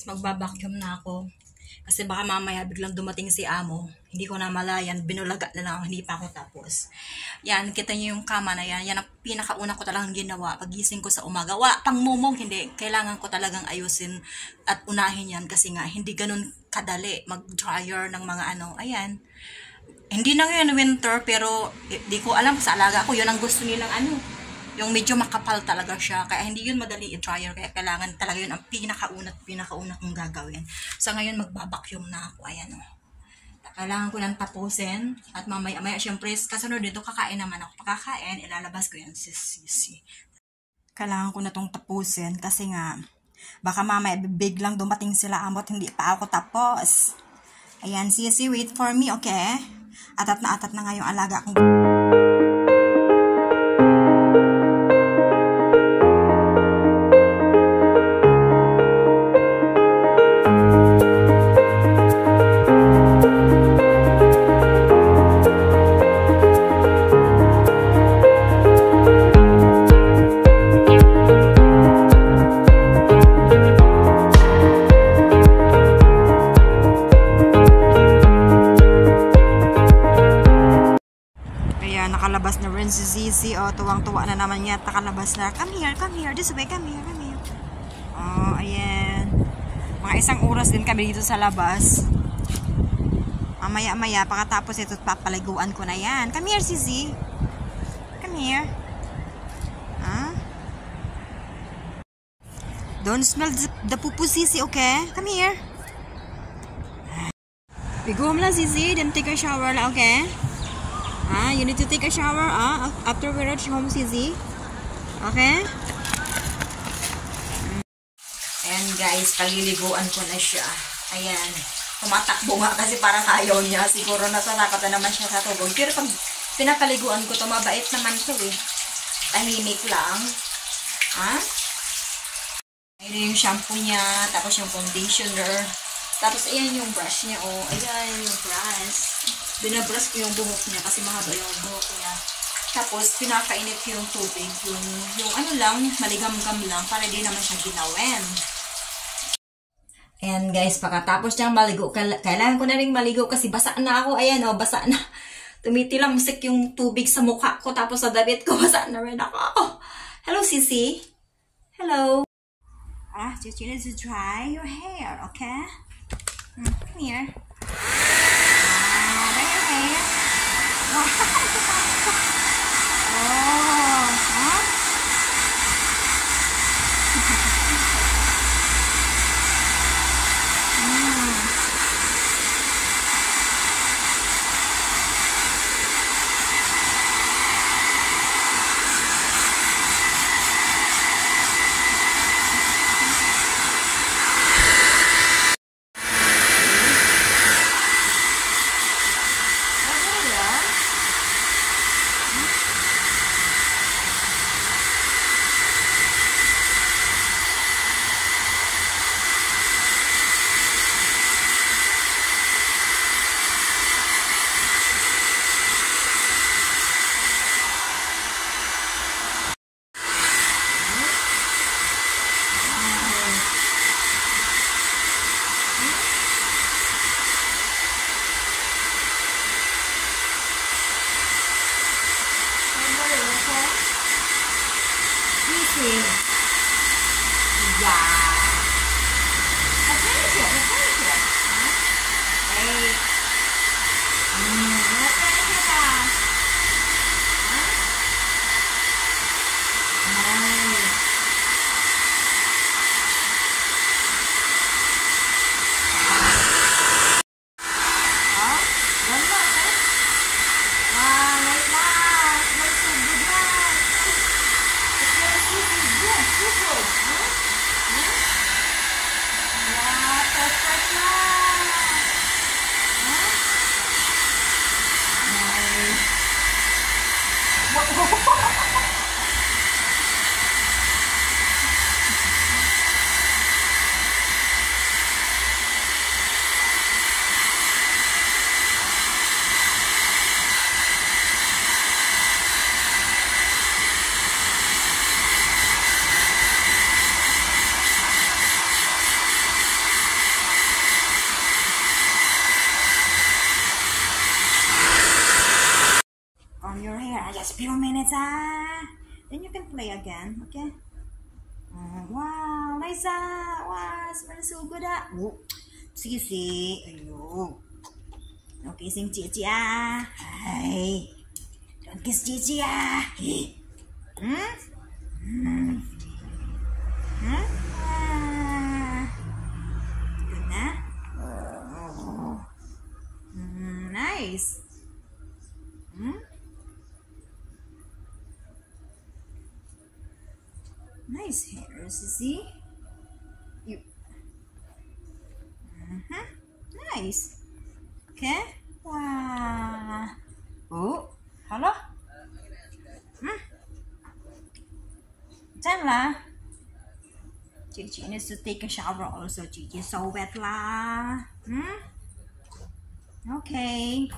Magbabacuum na ako. Kasi baka mamaya biglang dumating si amo. Hindi ko na malayan. Binulaga na lang. Hindi pa ako tapos. Yan, kita niyo yung kama na yan. Yan ang pinakauna ko talagang ginawa. Pagising ko sa umaga. Wala pang mumong. Hindi. Kailangan ko talagang ayusin at unahin yan. Kasi nga, hindi ganun kadali mag-dryer ng mga ano. Ayan. Hindi na ngayon winter, pero di ko alam sa alaga ko. Yun ang gusto nilang ano. Yung medyo makapal talaga siya. Kaya hindi yun madali i-dryer. Kaya kailangan talaga yun ang pinakauna kong gagawin. So ngayon magbabacuum na ako. Ayan o. Kailangan ko nang tapusin. At mamaya syempre, kasunod dito kakain naman ako. Pagkakain, ilalabas ko yan si Sisi. Kailangan ko na tong tapusin. Kasi nga, baka mamaya biglang dumating sila amot. Hindi pa ako tapos. Ayan, Sisi, wait for me, okay? Atat na nga yung alaga kong... Nakalabas na rin si Zizi. O, tuwang-tuwa na naman niya. Nakalabas na. Come here. This way. Come here. Oh, ayan. Mga 1 oras din kami dito sa labas. Maya-maya, pagkatapos ito, papaliguan ko na yan. Come here, Zizi. Come here. Huh? Don't smell the pupu, Zizi, okay? Come here. Pigo mo lang, Zizi. Then take a shower lang, okay? You need to take a shower after we reach home, Zizi. Okay? Ayan guys, paliliguan ko na siya. Ayan. Tumatakbo nga kasi parang ayaw niya. Siguro natatakot na naman siya sa tubig. Pero pag pinapaliguan ko to, mabait naman to eh. Tahimik lang. Ayan yung shampoo niya, tapos yung conditioner. Tapos, ayan yung brush niya, oh. Ayan yung brush. Binabrush ko yung buhok niya kasi mahaba yung buhok niya. Tapos, pinakainit ko yung tubig. Yung ano lang, maligam-gam lang para di naman siya ginawin. Ayan guys, pagkatapos niyang maligo, kailangan ko na rin maligo kasi basa na ako. Ayan, oh, basa na. Tumitilamsik yung tubig sa mukha ko. Tapos sa damit ko, basa na rin ako. Oh. Hello, Sisi. Hello. You need to dry your hair, okay? Come here. Dry your hair. just few minutes, then you can play again, okay? Wow, Liza, wow, smells so good, Sisi, ayo. No kissing Cici, Hey, don't kiss Cici, Hmm? Good na? Nice. Nice hair, Sissy. You. Nice. Okay. Wow. Oh, hello. Time lah. Cici needs to take a shower also. Cici so wet lah. Okay.